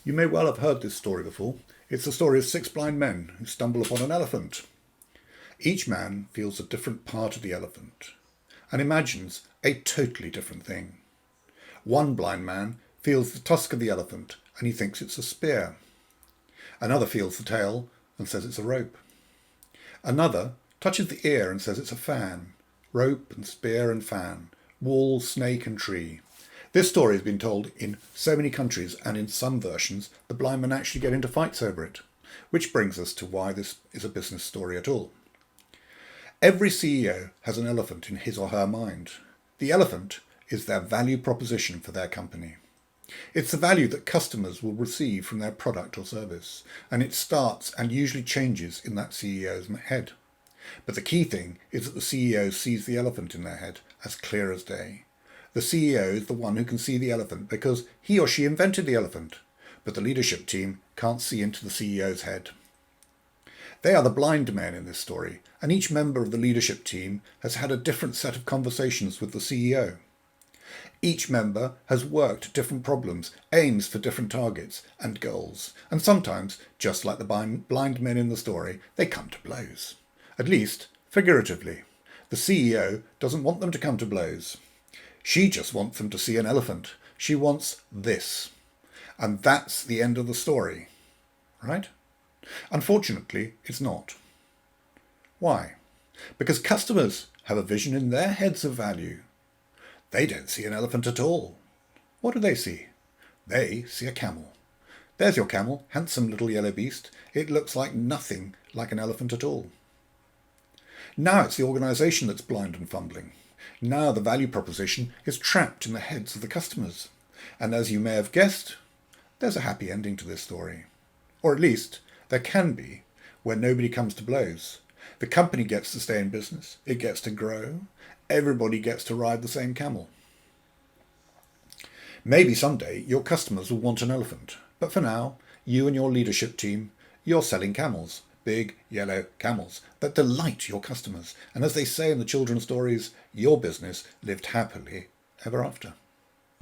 You may well have heard this story before. It's the story of 6 blind men who stumble upon an elephant. Each man feels a different part of the elephant and imagines a totally different thing. One blind man feels the tusk of the elephant and he thinks it's a spear. Another feels the tail and says it's a rope. Another touches the ear and says it's a fan. Rope and spear and fan. Wall, snake and tree. This story has been told in so many countries, and in some versions the blind men actually get into fights over it. Which brings us to why this is a business story at all. Every CEO has an elephant in his or her mind. The elephant is their value proposition for their company. It's the value that customers will receive from their product or service, and it starts and usually changes in that CEO's head. But the key thing is that the CEO sees the elephant in their head as clear as day. The CEO is the one who can see the elephant because he or she invented the elephant, but the leadership team can't see into the CEO's head. They are the blind men in this story, and each member of the leadership team has had a different set of conversations with the CEO. Each member has worked different problems, aims for different targets and goals, and sometimes, just like the blind men in the story, they come to blows. At least, figuratively. The CEO doesn't want them to come to blows. She just wants them to see an elephant. She wants this. And that's the end of the story. Right? Unfortunately, it's not. Why? Because customers have a vision in their heads of value. They don't see an elephant at all. What do they see? They see a camel. There's your camel, handsome little yellow beast. It looks like nothing like an elephant at all. Now it's the organisation that's blind and fumbling. Now the value proposition is trapped in the heads of the customers. And as you may have guessed, there's a happy ending to this story. Or at least, there can be, where nobody comes to blows. The company gets to stay in business. It gets to grow. Everybody gets to ride the same camel. Maybe someday your customers will want an elephant. But for now, you and your leadership team, you're selling camels. Big, yellow camels that delight your customers. And as they say in the children's stories, your business lived happily ever after.